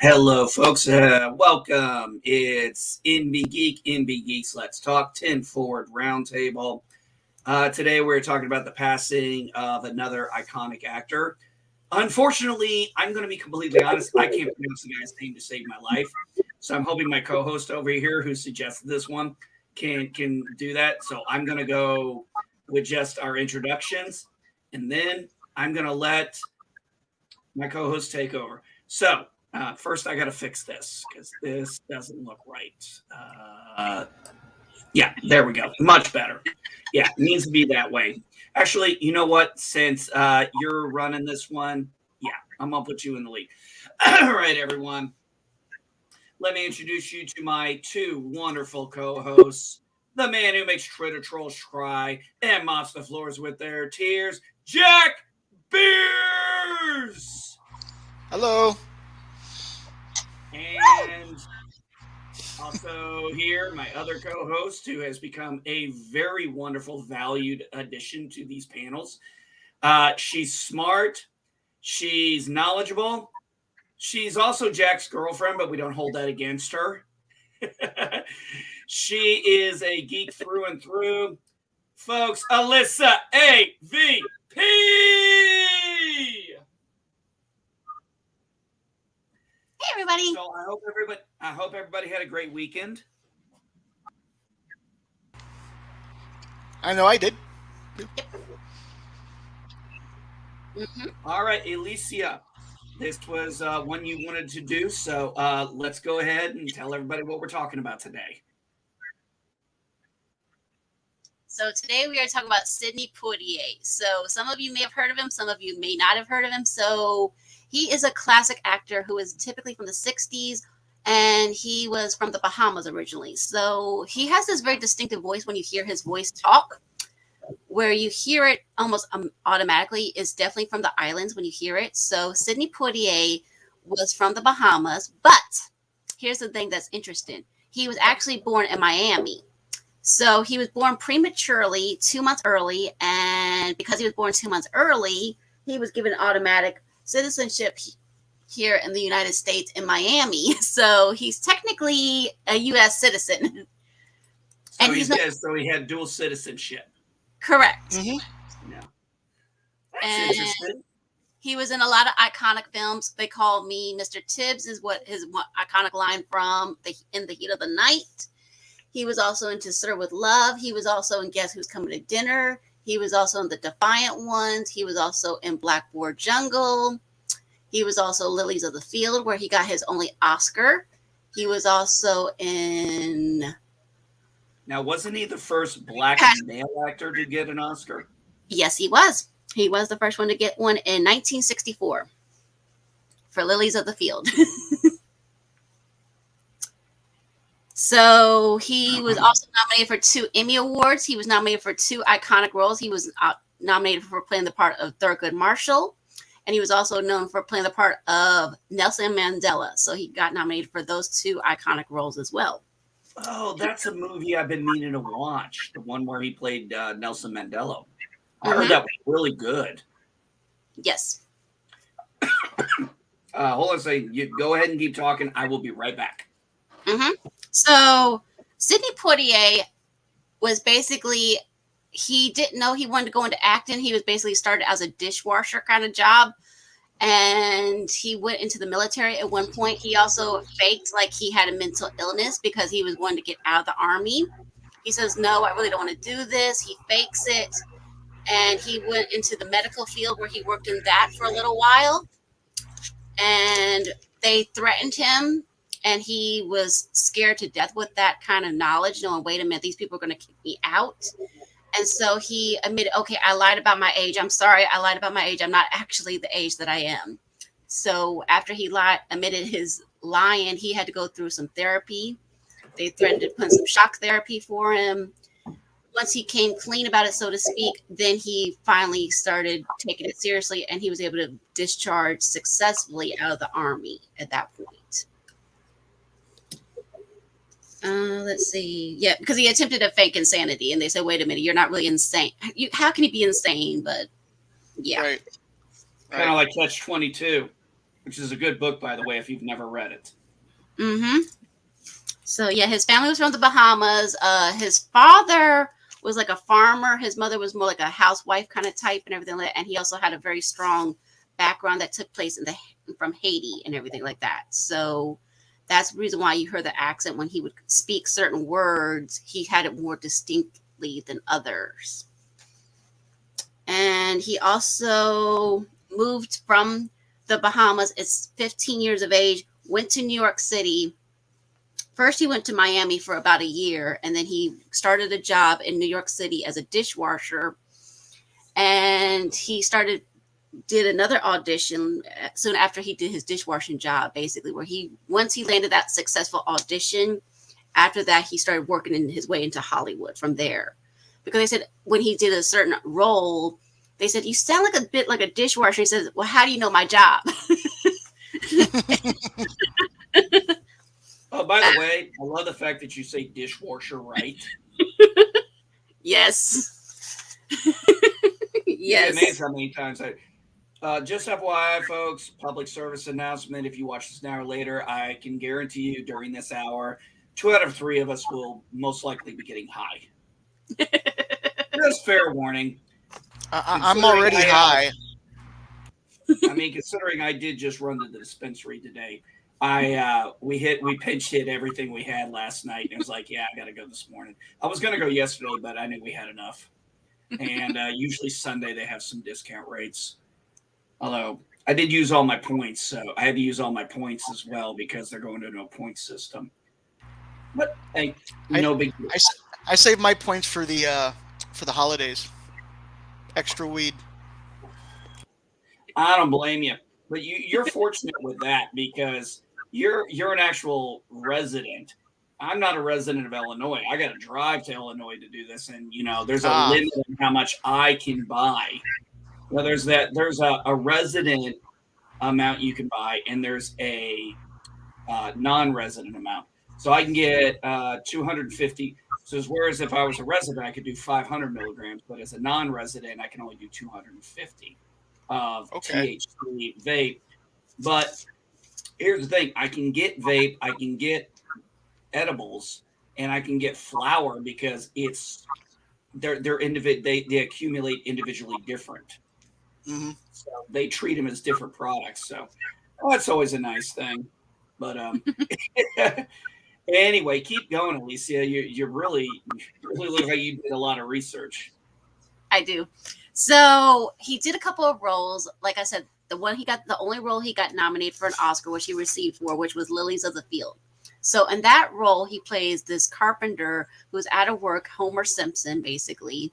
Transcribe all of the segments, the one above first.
Hello, folks. Welcome. It's NB Geeks. Let's talk 10 Forward Roundtable. Today, we're talking about the passing of another iconic actor. Unfortunately, I'm going to be completely honest. I can't pronounce the guy's name to save my life. So I'm hoping my co-host over here, who suggested this one, can do that. So I'm going to go with just our introductions, and then I'm going to let my co-host take over. So first, I got to fix this because this doesn't look right. Yeah, there we go. Much better. Yeah, it needs to be that way. Actually, you know what? Since you're running this one, yeah, I'm going to put you in the lead. All right, everyone. Let me introduce you to my two wonderful co-hosts. The man who makes Twitter trolls cry and mops the floors with their tears, Jack Beers! Hello. And also here, my other co-host, who has become a very wonderful, valued addition to these panels. She's smart. She's knowledgeable. She's also Jack's girlfriend, but we don't hold that against her. She is a geek through and through. Folks, Alyssa AVP! Hey, everybody. So I hope everybody had a great weekend. I know I did. All right, Alicia. This was one you wanted to do, so let's go ahead and tell everybody what we're talking about today. So today we are talking about Sidney Poitier. So some of you may have heard of him, some of you may not have heard of him. So he is a classic actor who is typically from the 60s, and he was from the Bahamas originally. So he has this very distinctive voice when you hear his voice talk, where you hear it almost automatically. Is definitely from the islands when you hear it. So Sidney Poitier was from the Bahamas, but here's the thing that's interesting. He was actually born in Miami. So he was born prematurely, 2 months early, and because he was born 2 months early, he was given automatic citizenship here in the United States in Miami. So he's technically a U.S. citizen. So, he had dual citizenship. Correct. Mm-hmm. Yeah. That's interesting. He was in a lot of iconic films. They Call Me Mr. Tibbs is what his iconic line from In the Heat of the Night. He was also in To Serve with Love. He was also in Guess Who's Coming to Dinner. He was also in The Defiant Ones. He was also in Blackboard Jungle. He was also Lilies of the Field, where he got his only Oscar. He was also in... Now, wasn't he the first black male actor to get an Oscar? Yes, he was. He was the first one to get one in 1964 for Lilies of the Field. So he was also nominated for 2 Emmy Awards. He was nominated for 2 iconic roles. He was nominated for playing the part of Thurgood Marshall, and he was also known for playing the part of Nelson Mandela. So he got nominated for those 2 iconic roles as well. Oh, that's a movie I've been meaning to watch. The one where he played Nelson Mandela. I heard that was really good. Yes. Hold on a second. You go ahead and keep talking. I will be right back. So Sidney Poitier was basically, he didn't know he wanted to go into acting. He was basically started as a dishwasher kind of job. And he went into the military at one point. He also faked like he had a mental illness because he was wanting to get out of the army. He says, no, I really don't want to do this. He fakes it. And he went into the medical field where he worked in that for a little while. And they threatened him. And he was scared to death with that kind of knowledge, knowing, wait a minute, these people are going to kick me out. And so he admitted, okay, I lied about my age. I'm sorry, I lied about my age. I'm not actually the age that I am. So after he admitted his lying, he had to go through some therapy. They threatened to put some shock therapy for him. Once he came clean about it, so to speak, then he finally started taking it seriously, and he was able to discharge successfully out of the army at that point. Let's see. Yeah, because he attempted a fake insanity, and they said, "Wait a minute, you're not really insane. How can you be insane?" But yeah, Right. Kind of like Catch-22. which is a good book, by the way, if you've never read it. Mm-hmm. So yeah, his family was from the Bahamas. His father was like a farmer. His mother was more like a housewife kind of type and everything like that. And he also had a very strong background that took place from Haiti and everything like that. So that's the reason why you heard the accent when he would speak certain words. He had it more distinctly than others. And he also moved from the Bahamas at 15 years of age, went to New York City. First, he went to Miami for about a year, and then he started a job in New York City as a dishwasher. And he did another audition soon after he did his dishwashing job, basically, where once he landed that successful audition, after that, he started working in his way into Hollywood from there. Because they said when he did a certain role, they said, you sound like a bit like a dishwasher. He says, well, how do you know my job? Oh, by the way, I love the fact that you say dishwasher right. Yes. Yes. Yes. Amazing how many times just FYI, folks, public service announcement. If you watch this now or later, I can guarantee you during this hour, 2 out of 3 of us will most likely be getting high. Just fair warning. I'm already high. I mean, considering I did just run to the dispensary today, we pinch hit everything we had last night, and it was like, yeah, I got to go this morning. I was going to go yesterday, but I knew we had enough. And usually Sunday they have some discount rates. Although I did use all my points, so I had to use all my points as well because they're going to no point system. But hey, no big deal. I saved my points for the holidays. Extra weed. I don't blame you, but you're fortunate with that because you're an actual resident. I'm not a resident of Illinois. I got to drive to Illinois to do this, and there's a limit on how much I can buy. Well, there's a resident amount you can buy, and there's a non-resident amount. So I can get 250. So whereas if I was a resident, I could do 500 milligrams, but as a non-resident, I can only do 250 of THC vape. But here's the thing: I can get vape, I can get edibles, and I can get flour because they're they accumulate individually different. Mm-hmm. So they treat them as different products. So that's always a nice thing. But anyway, keep going, Alicia. You really look like you did a lot of research. I do. So he did a couple of roles. Like I said, the only role he got nominated for an Oscar, which he received for, which was Lilies of the Field. So in that role, he plays this carpenter who's out of work, Homer Simpson, basically.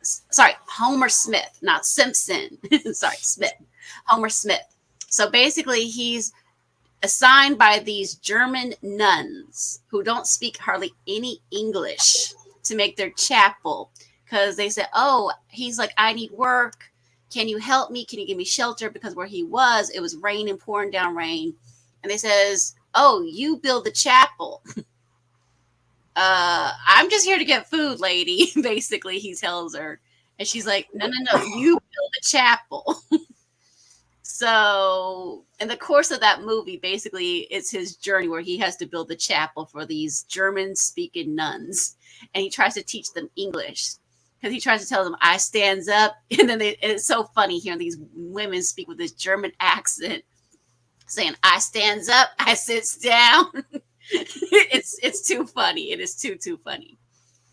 Sorry, Homer Smith, not Simpson. Sorry, Smith. Homer Smith. So basically, he's assigned by these German nuns who don't speak hardly any English to make their chapel. Because they said, oh, he's like, I need work. Can you help me? Can you give me shelter? Because where he was, it was raining, pouring down rain. And they says, oh, you build the chapel. I'm just here to get food, lady. Basically, he tells her. And she's like, no, you build a chapel. So in the course of that movie, basically, it's his journey where he has to build the chapel for these German-speaking nuns. And he tries to teach them English. Because he tries to tell them, I stands up. And then it's so funny hearing these women speak with this German accent, saying, I stands up, I sits down. It's too funny. It is too funny.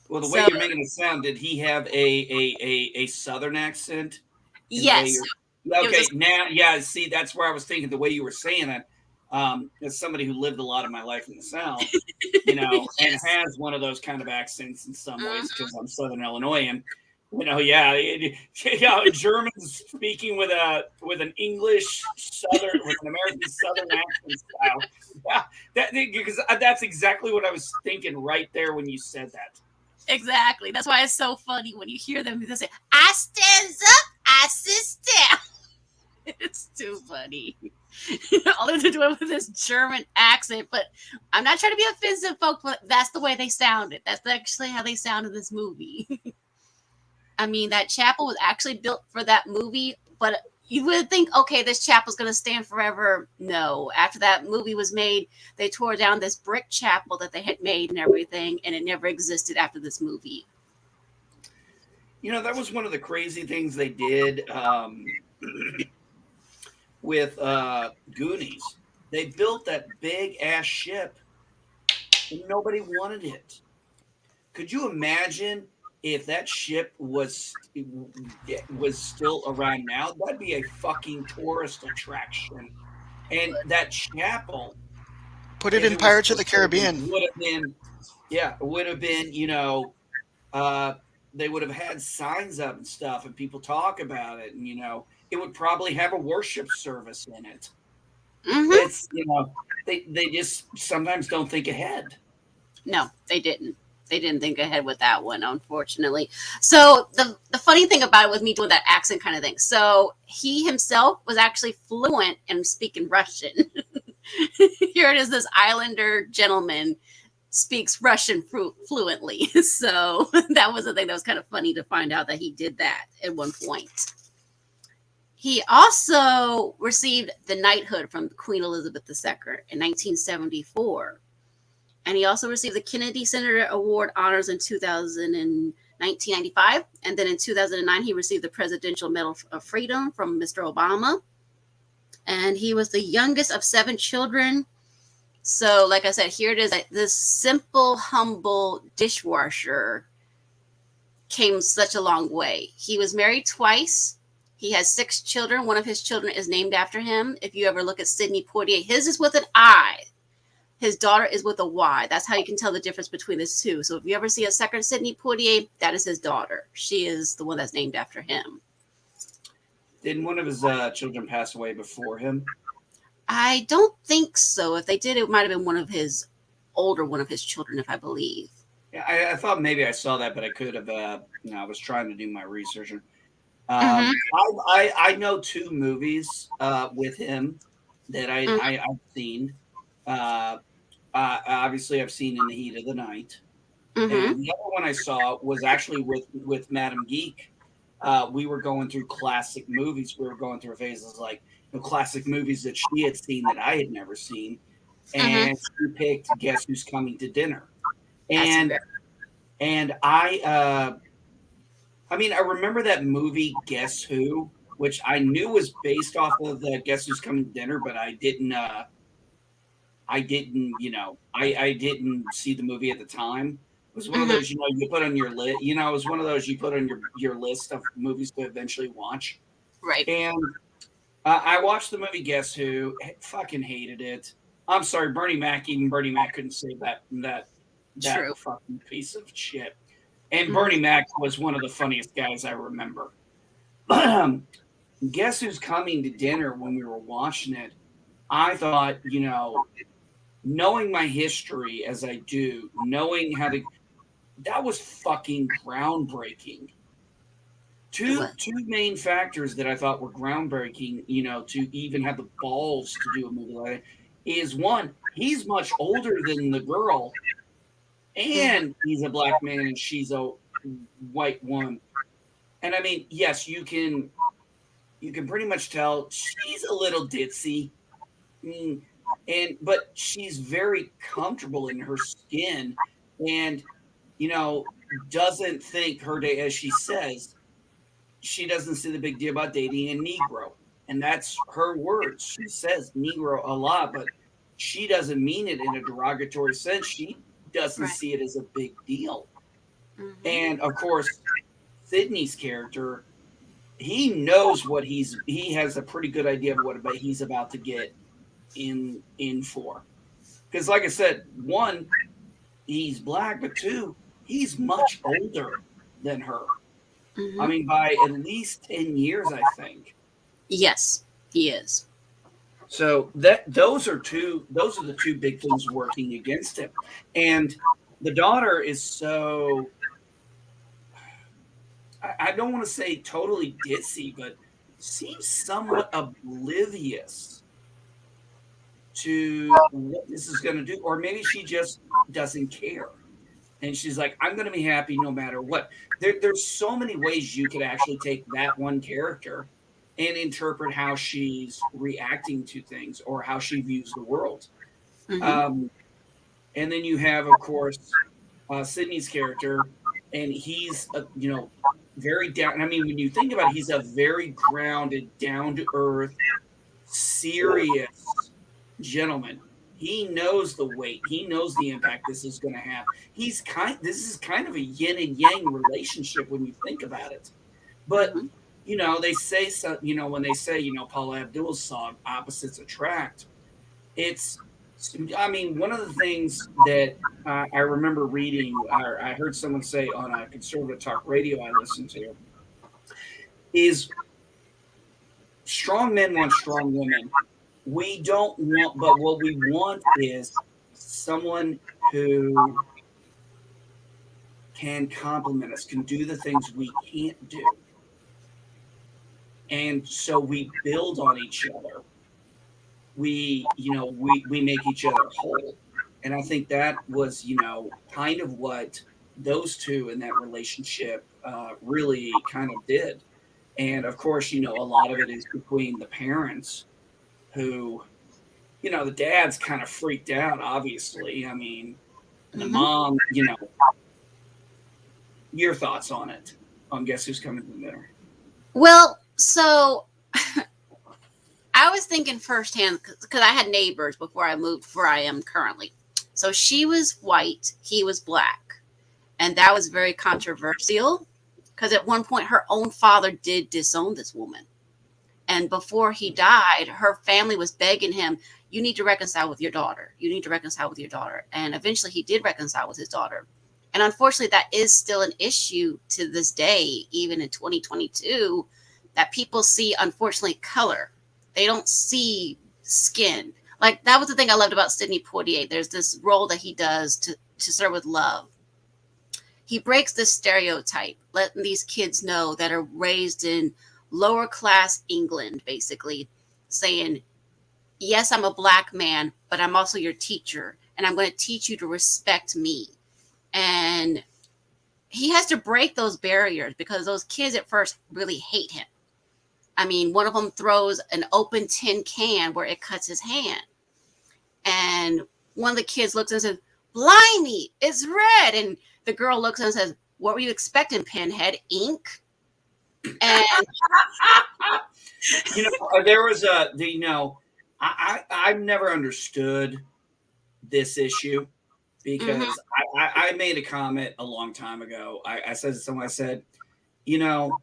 Well, the way you're making it sound, did he have a Southern accent? Yes. Okay, now, yeah, see, that's where I was thinking the way you were saying it. As somebody who lived a lot of my life in the South, yes. And has one of those kind of accents in some ways because I'm Southern Illinoisan. Germans speaking with an English Southern, with an American Southern accent style. Yeah, because that's exactly what I was thinking right there when you said that. Exactly. That's why it's so funny when you hear them. They say, "I stands up, I sits down." It's too funny. All they're doing with this German accent, but I'm not trying to be offensive, folks, but that's the way they sounded. That's actually how they sound in this movie. I mean, that chapel was actually built for that movie, but you would think, okay, this chapel's going to stand forever. No. After that movie was made, they tore down this brick chapel that they had made and everything, and it never existed after this movie. That was one of the crazy things they did with Goonies. They built that big ass ship and nobody wanted it. Could you imagine if that ship was still around now? That'd be a fucking tourist attraction. And that chapel, Put it in Pirates of the Caribbean. would have been, it would have been, they would have had signs up and stuff, and people talk about it, and it would probably have a worship service in it. Mm-hmm. It's they just sometimes don't think ahead. No, they didn't. They didn't think ahead with that one, unfortunately. So the funny thing about it was me doing that accent kind of thing. So he himself was actually fluent in speaking Russian. Here it is, this islander gentleman speaks Russian fluently. So that was the thing that was kind of funny to find out that he did that at one point. He also received the knighthood from Queen Elizabeth II in 1974. And he also received the Kennedy Center Award honors in 1995. And then in 2009, he received the Presidential Medal of Freedom from Mr. Obama. And he was the youngest of 7 children. So, like I said, here it is. This simple, humble dishwasher came such a long way. He was married twice. He has 6 children. One of his children is named after him. If you ever look at Sidney Poitier, his is with an I. His daughter is with a Y. That's how you can tell the difference between the two. So if you ever see a second Sidney Poitier, that is his daughter. She is the one that's named after him. Didn't one of his children pass away before him? I don't think so. If they did, it might have been one of his children, if I believe. Yeah, I thought maybe I saw that, but I could have. I was trying to do my research. I know 2 movies with him that I've seen. Obviously, I've seen In the Heat of the Night. Mm-hmm. And the other one I saw was actually with Madam Geek. We were going through classic movies. We were going through phases like classic movies that she had seen that I had never seen. And she picked Guess Who's Coming to Dinner. And I remember that movie Guess Who, which I knew was based off of the Guess Who's Coming to Dinner, but I didn't see the movie at the time. It was one of those, you put on your list. It was one of those you put on your list of movies to eventually watch. Right. And I watched the movie Guess Who. Fucking hated it. I'm sorry, Bernie Mac. Even Bernie Mac couldn't say that True. fucking piece of shit. And Bernie Mac was one of the funniest guys I remember. Guess Who's Coming to Dinner? When we were watching it, I thought, knowing my history as I do, knowing that was fucking groundbreaking. Two main factors that I thought were groundbreaking, to even have the balls to do a movie like that, is one, he's much older than the girl, and he's a black man and she's a white woman. And I mean, yes, you can pretty much tell she's a little ditzy. But she's very comfortable in her skin and, doesn't think her day, as she says, she doesn't see the big deal about dating a Negro. And that's her words. She says Negro a lot, but she doesn't mean it in a derogatory sense. She doesn't see it as a big deal. Mm-hmm. And of course, Sidney's character, he knows he has a pretty good idea of what he's about to get in for. Because like I said, 1, he's black, but 2, he's much older than her. Mm-hmm. I mean, by at least 10 years, I think. Yes, he is. So those are the 2 big things working against him. And the daughter is so, I don't want to say totally ditzy, but seems somewhat oblivious to what this is going to do. Or maybe she just doesn't care. And she's like, I'm going to be happy no matter what. There's so many ways you could actually take that one character and interpret how she's reacting to things or how she views the world. Mm-hmm. Um, and then you have, of course, Sidney's character, and he's very down. I mean, when you think about it, he's a very grounded, down to earth, serious gentleman. He knows the weight. He knows the impact this is going to have. This is kind of a yin and yang relationship when you think about it. But Mm-hmm. they say so. When they say Paula Abdul's song "Opposites Attract," it's. I mean, one of the things that I remember reading, or I heard someone say on a conservative talk radio I listened to, is strong men want strong women. We don't want, but what we want is someone who can complement us, can do the things we can't do. And so we build on each other. We make each other whole. And I think that was, kind of what those two in that relationship really kind of did. And of course, a lot of it is between the parents who, the dad's kind of freaked out, obviously. I mean, and the Mm-hmm. mom, your thoughts on it, on Guess Who's Coming to Dinner. Well, so I was thinking firsthand because I had neighbors before I moved where I am currently. So she was white, he was black. And that was very controversial because at one point her own father did disown this woman. And before he died, her family was begging him, "You need to reconcile with your daughter. You need to reconcile with your daughter." And eventually he did reconcile with his daughter. And unfortunately, that is still an issue to this day, even in 2022, that people see, unfortunately, color. They don't see skin. Like, that was the thing I loved about Sidney Poitier. There's this role that he does to serve with love. He breaks this stereotype, letting these kids know that are raised in lower class England, basically, saying, yes, I'm a black man, but I'm also your teacher, and I'm going to teach you to respect me. And he has to break those barriers because those kids at first really hate him. I mean, one of them throws an open tin can where it cuts his hand. And one of the kids looks and says, "Blimey, it's red." And the girl looks and says, "What were you expecting, Pinhead? Ink?" And There was I've never understood this issue mm-hmm, because I made a comment a long time ago. I said to someone, I said, you know,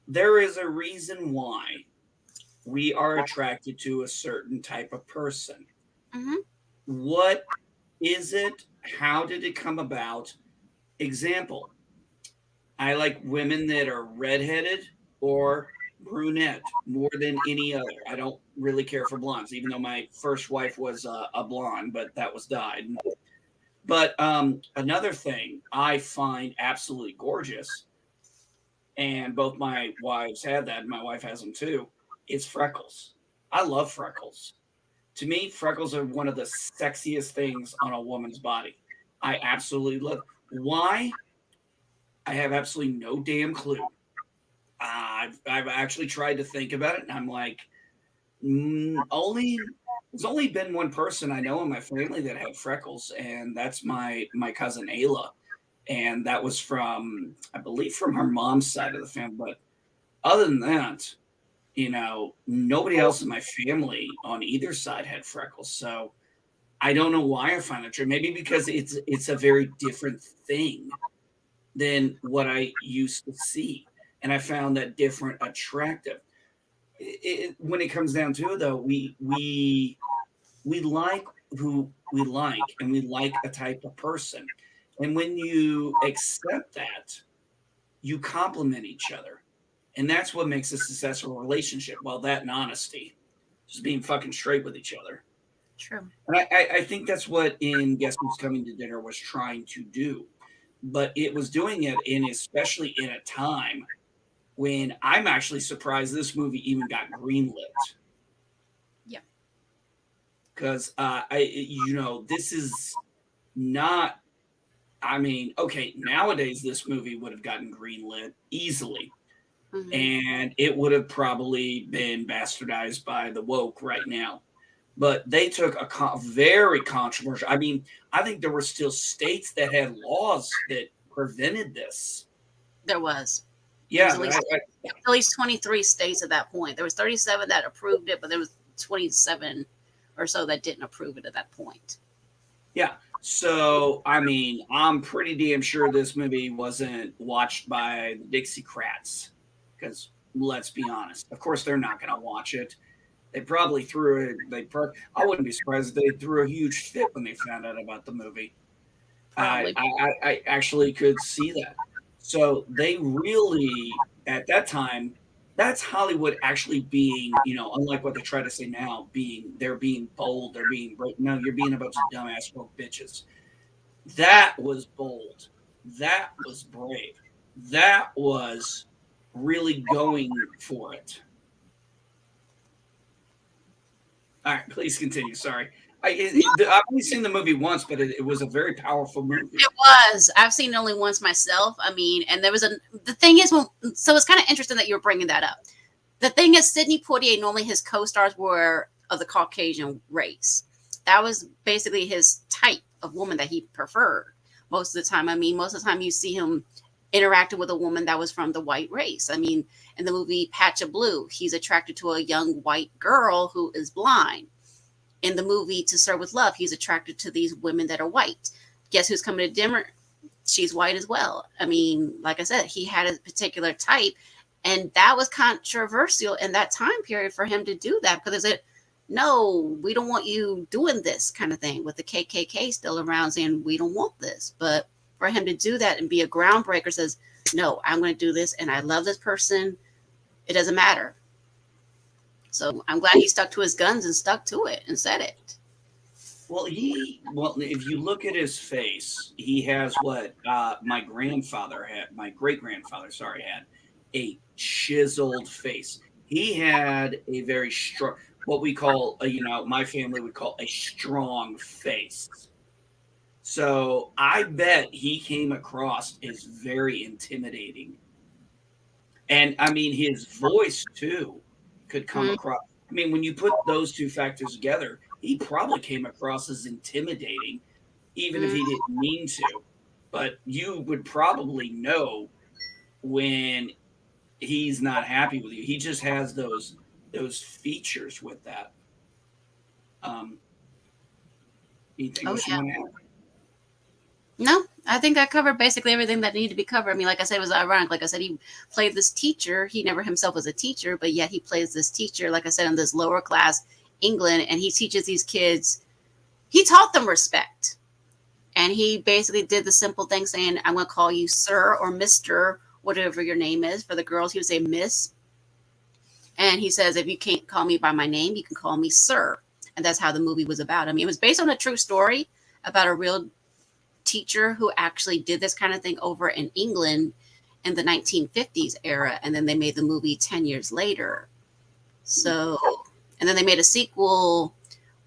there is a reason why we are attracted to a certain type of person. mm-hmm, What is it? How did it come about? Example, I like women that are redheaded or brunette more than any other. I don't really care for blondes, even though my first wife was a blonde, but that was dyed. But another thing I find absolutely gorgeous, and both my wives had that, and my wife has them too, is freckles. I love freckles. To me, freckles are one of the sexiest things on a woman's body. I absolutely love. Why? I have absolutely no damn clue. I've actually tried to think about it, and I'm like, only there's only been one person I know in my family that had freckles, and that's my cousin Ayla, and that was from I believe from her mom's side of the family. But other than that, nobody else in my family on either side had freckles. So I don't know why I find it true. Maybe because it's a very different thing than what I used to see, and I found that different attractive. When it comes down to it, though, we like who we like, and we like a type of person, and when you accept that, you complement each other, and that's what makes a successful relationship. Well, that and honesty, just being fucking straight with each other. true. And I think that's what in Guess Who's Coming to Dinner was trying to do, but it was doing it especially in a time when I'm actually surprised this movie even got greenlit. Yeah. Because this is not. I mean, okay, nowadays this movie would have gotten greenlit easily, Mhm. and it would have probably been bastardized by the woke right now. But they took a very controversial. I mean, I think there were still states that had laws that prevented this. There was. There was Yeah, at least 23 states at that point. There was 37 that approved it, but there was 27 or so that didn't approve it at that point. yeah. So, I mean, I'm pretty damn sure this movie wasn't watched by the Dixiecrats because let's be honest. Of course, they're not going to watch it. They probably threw it. I wouldn't be surprised if they threw a huge fit when they found out about the movie. Probably. I actually could see that. So they really, at that time, that's Hollywood actually being, unlike what they try to say now, they're being bold, they're being brave. No, you're being a bunch of dumbass broke bitches. That was bold. That was brave. That was really going for it. All right, please continue. Sorry. I've only seen the movie once, but it was a very powerful movie. It was. I've seen it only once myself. I mean, and there was the thing is, so it's kind of interesting that you're bringing that up. The thing is, Sidney Poitier, normally his co-stars were of the Caucasian race. That was basically his type of woman that he preferred most of the time. I mean, most of the time you see him interacting with a woman that was from the white race. I mean, in the movie Patch of Blue, he's attracted to a young white girl who is blind. In the movie To Serve with Love, he's attracted to these women that are white. Guess who's coming to dinner? She's white as well. I mean, like I said, he had a particular type, and that was controversial in that time period for him to do that because they said, no, we don't want you doing this kind of thing, with the KKK still around saying we don't want this. But for him to do that and be a groundbreaker, says, no, I'm going to do this, and I love this person. It doesn't matter. So I'm glad he stuck to his guns and stuck to it and said it. Well, if you look at his face, he has what my great grandfather, sorry, had a chiseled face. He had a very strong, what we call, my family would call a strong face. So I bet he came across as very intimidating. And I mean, his voice too could come across. I mean, when you put those two factors together, he probably came across as intimidating, even if he didn't mean to. But you would probably know when he's not happy with you. He just has those features with that. Anything else you want to add? No, I think I covered basically everything that needed to be covered. I mean, like I said, it was ironic. Like I said, he played this teacher. He never himself was a teacher, but yet he plays this teacher, like I said, in this lower class England, and he teaches these kids. He taught them respect. And he basically did the simple thing saying, I'm going to call you sir or Mr., whatever your name is. For the girls, he would say miss. And he says, if you can't call me by my name, you can call me sir. And that's how the movie was about. I mean, it was based on a true story about a real teacher who actually did this kind of thing over in England in the 1950s era. And then they made the movie 10 years later. So, and then they made a sequel,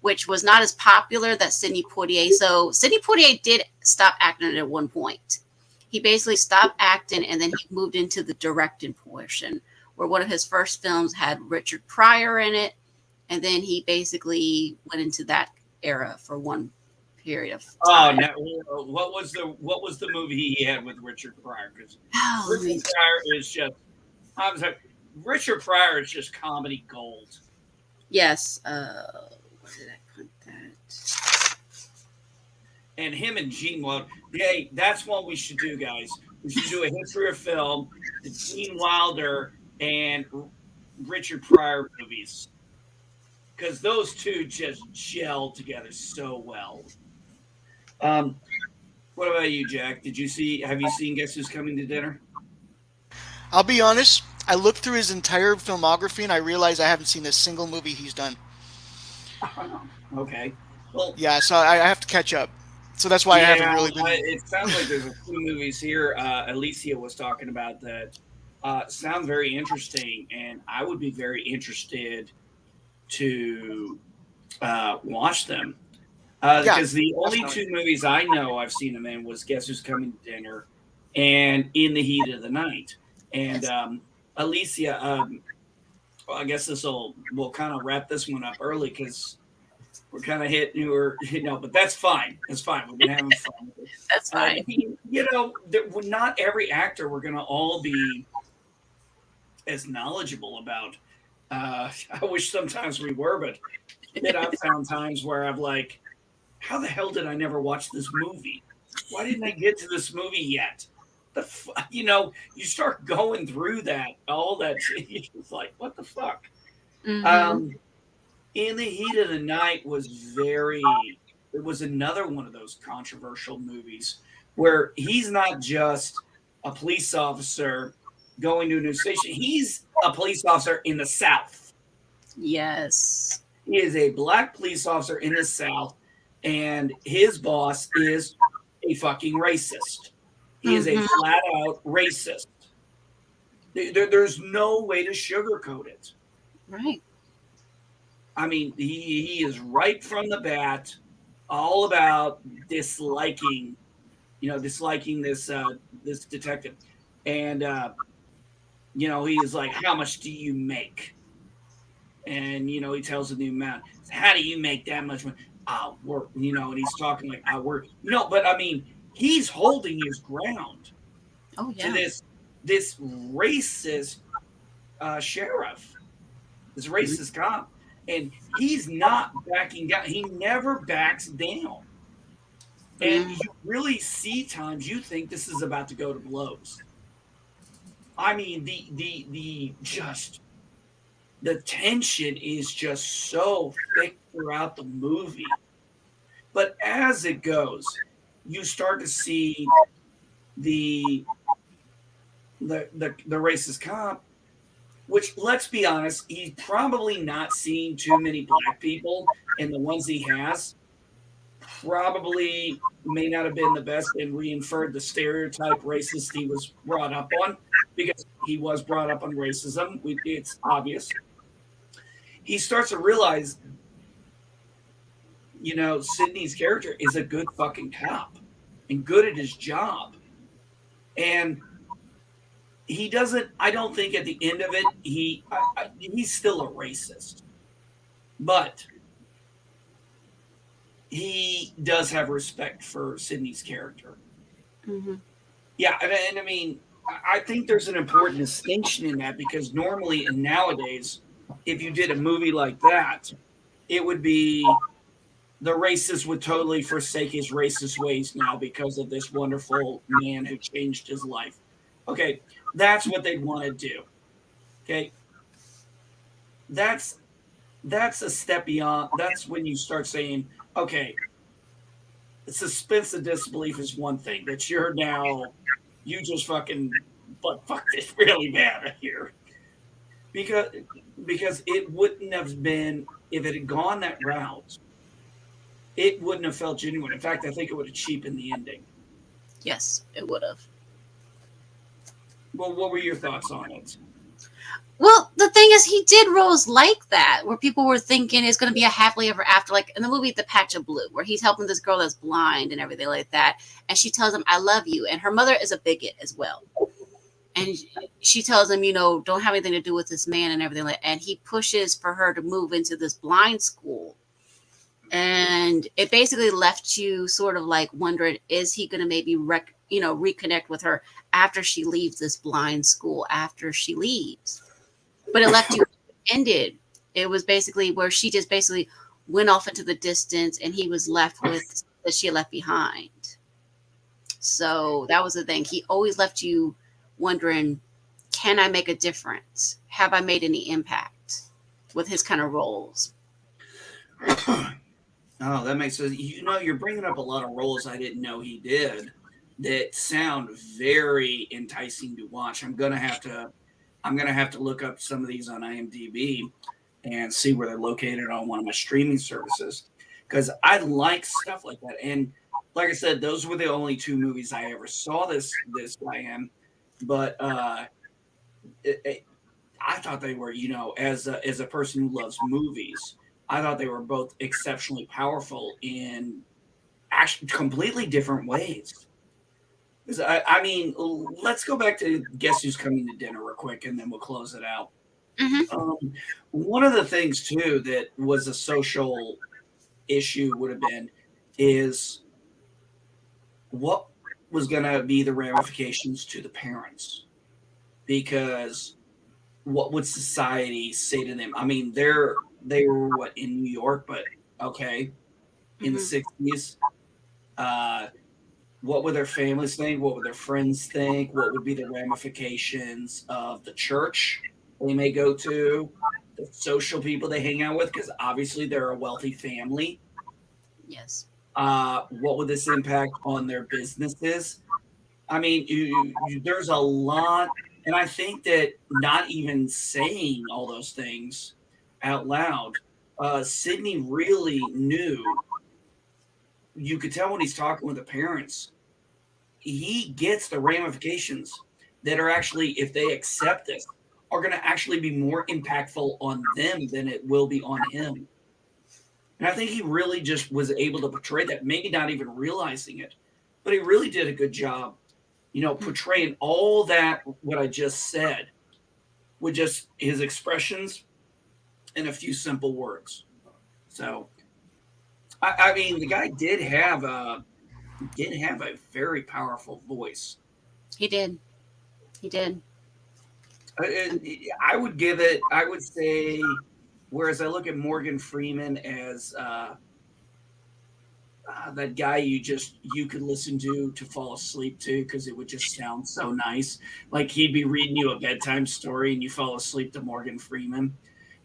which was not as popular, that Sidney Poitier. So Sidney Poitier did stop acting at one point. He basically stopped acting, and then he moved into the directing portion, where one of his first films had Richard Pryor in it. And then he basically went into that era for one period of time. Oh, no. What was the movie he had with Richard Pryor? Because Richard Pryor is just, I'm sorry, Richard Pryor is just comedy gold. Yes. Where did I put that? And him and Gene Wilder. Hey, that's what we should do, guys. We should do a history of film, the Gene Wilder and Richard Pryor movies. Because those two just gel together so well. What about you, Jack? Have you seen Guess Who's Coming to Dinner? I'll be honest, I looked through his entire filmography and I realized I haven't seen a single movie he's done. Okay. Well, yeah, so I have to catch up. So that's why I haven't really been. It sounds like there's a few movies here. Alicia was talking about that. Sound very interesting, and I would be very interested to watch them. Because the only two movies I know I've seen him in was Guess Who's Coming to Dinner and In the Heat of the Night. And Alicia, well, I guess we'll kind of wrap this one up early because we're kind of hitting your, but that's fine. That's fine. We've been having fun. That's fine. Not every actor we're going to all be as knowledgeable about. I wish sometimes we were, but I've found times where I'm like, how the hell did I never watch this movie? Why didn't I get to this movie yet? You start going through all that. It's like, what the fuck? Mm-hmm. In the Heat of the Night it was another one of those controversial movies where he's not just a police officer going to a new station. He's a police officer in the South. Yes. He is a black police officer in the South, and his boss is a fucking racist. He is a flat out racist. There's no way to sugarcoat it. Right. I mean, he is right from the bat, all about disliking this this detective, and he is like, "How much do you make?" And he tells the new man, "How do you make that much money?" I work, and he's talking like, "I work," but I mean, he's holding his ground Oh to yeah. this racist sheriff, this racist cop. And he's not backing down. He never backs down. And you really see times you think this is about to go to blows. I mean, the tension is just so thick throughout the movie. But as it goes, you start to see the racist cop, which, let's be honest, he's probably not seen too many black people, and the ones he has probably may not have been the best and reinferred the stereotype racist he was brought up on, because he was brought up on racism. It's obvious. He starts to realize, Sidney's character is a good fucking cop and good at his job. And he doesn't, I don't think at the end of it, he's still a racist. But he does have respect for Sidney's character. Mm-hmm. Yeah, and I mean, I think there's an important distinction in that, because normally and nowadays, if you did a movie like that, it would be the racist would totally forsake his racist ways now because of this wonderful man who changed his life. Okay, that's what they'd want to do. Okay, that's a step beyond. That's when you start saying, okay, suspense of disbelief is one thing, that you just fucking fuck this really bad here, because it wouldn't have been, if it had gone that route, it wouldn't have felt genuine. In fact, I think it would have cheapened the ending. Yes, it would have. Well, what were your thoughts on it? Well, the thing is, he did roles like that, where people were thinking it's going to be a happily ever after, like in the movie The Patch of Blue, where he's helping this girl that's blind and everything like that. And she tells him, "I love you." And her mother is a bigot as well. And she tells him, don't have anything to do with this man and everything like that. And he pushes for her to move into this blind school. And it basically left you sort of like wondering, is he going to maybe reconnect with her after she leaves this blind school, after she leaves? But it left you ended. It was basically where she just basically went off into the distance, and he was left with that she had left behind. So that was the thing. He always left you wondering, can I make a difference? Have I made any impact with his kind of roles? Oh, that makes sense. You're bringing up a lot of roles I didn't know he did that sound very enticing to watch. I'm gonna have to look up some of these on IMDb and see where they're located on one of my streaming services, because I like stuff like that. And like I said, those were the only two movies I ever saw this guy in. But I thought they were, as a person who loves movies, I thought they were both exceptionally powerful in actually completely different ways. I mean, let's go back to Guess Who's Coming to Dinner real quick, and then we'll close it out. Hmm. One of the things too that was a social issue would have been is what was going to be the ramifications to the parents, because what would society say to them? I mean, they were what, in New York, but okay, in the Hmm. '60s. Uh, what would their families think? What would their friends think? What would be the ramifications of the church they may go to, the social people they hang out with? Because obviously they're a wealthy family. Yes. What would this impact on their businesses? I mean, there's a lot, and I think that not even saying all those things out loud, Sidney really knew. You could tell when he's talking with the parents, he gets the ramifications that are actually, if they accept this, are going to actually be more impactful on them than it will be on him. And I think he really just was able to portray that, maybe not even realizing it, but he really did a good job, portraying all that, what I just said, with just his expressions and a few simple words. So, I mean, the guy did have a very powerful voice. He did. He did. I would give it. I would say, whereas I look at Morgan Freeman as that guy you could listen to fall asleep to, because it would just sound so nice. Like he'd be reading you a bedtime story and you fall asleep to Morgan Freeman.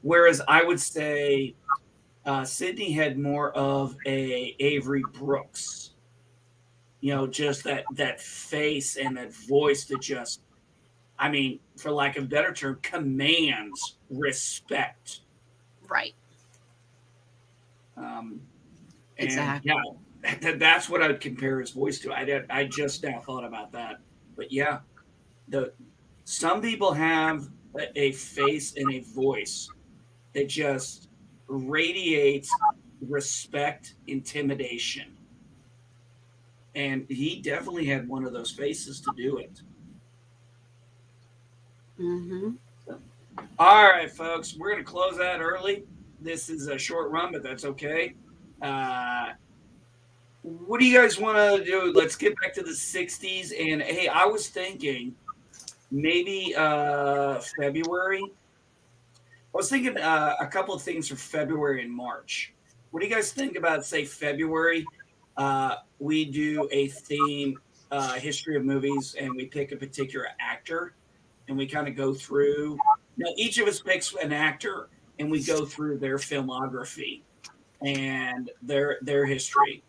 Whereas I would say Sidney had more of a Avery Brooks. Just that face and that voice that just, I mean, for lack of a better term, commands respect. Right. Um, and Exactly. yeah, that's what I would compare his voice to. I just now thought about that, but yeah, the some people have a face and a voice that just radiates respect, intimidation, and he definitely had one of those faces to do it. Hmm. All right, folks, we're going to close out early. This is a short run, but that's okay. Uh, what do you guys want to do? Let's get back to the '60s. And hey, I was thinking maybe February. I was thinking a couple of things for February and March. What do you guys think about, say, February? We do a theme, history of movies, and we pick a particular actor, and we kind of go through. Now, each of us picks an actor, and we go through their filmography and their history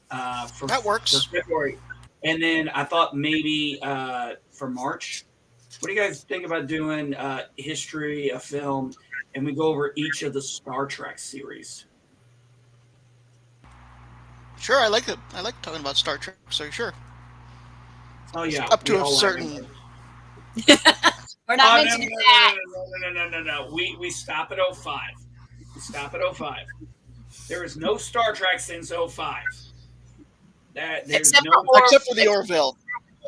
That for works. February. And then I thought maybe for March, what do you guys think about doing history of film, and we go over each of the Star Trek series? Sure, I like it. I like talking about Star Trek. So sure, Oh yeah, up we to a all like it. certain. We're not Oh no no mentioning no that. no no no no no no no! We stop at '05. We stop at '05. There is no Star Trek since '05. That there's Except no. for Except for the Orville.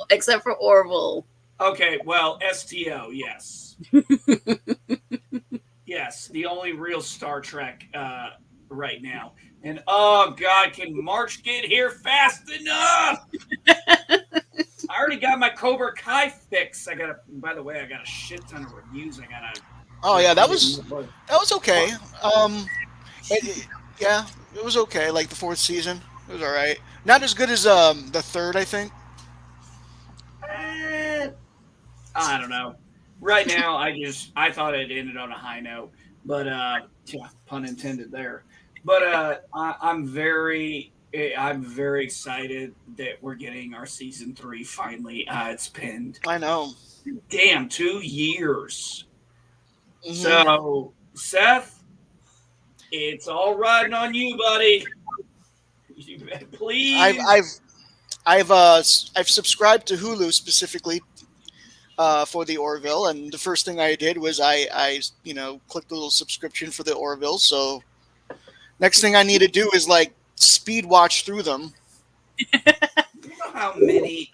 except for Orville. Okay, well, STO, yes. Yes, the only real Star Trek right now. And oh God, can March get here fast enough? I already got my Cobra Kai fix. By the way, I got a shit ton of reviews. I gotta Oh get yeah, that through. was that was okay. Yeah, it was okay. Like the fourth season, it was all right. Not as good as the third, I think. Eh, I don't know. Right now, I thought it ended on a high note, but yeah, pun intended there. But I'm very excited that we're getting our season 3 finally. It's been I know. 2 years. Hmm. So Seth, it's all riding on you, buddy. I've Please. I've I've subscribed to Hulu specifically for the Orville, and the first thing I did was I clicked the little subscription for the Orville. So next thing I need to do is like speed watch through them. You know how many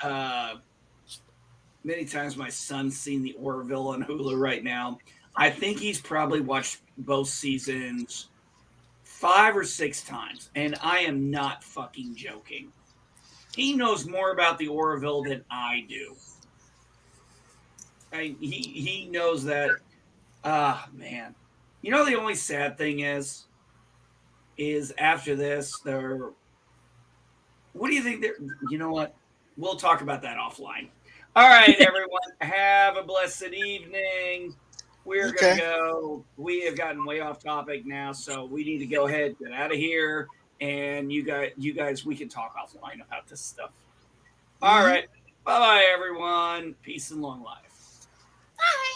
many times my son's seen the Orville on Hulu right now. I think he's probably watched both seasons 5 or 6 times, and I am not fucking joking. He knows more about the Orville than I do. He knows that. Ah, man. You know the only sad thing is after this they're. What do you think? You know what? We'll talk about that offline. All right, everyone. Have a blessed evening. We're gonna go. We have gotten way off topic now, so we need to go ahead, get out of here. And you guys, we can talk offline about this stuff. All right. Bye, everyone. Peace and long life. Bye.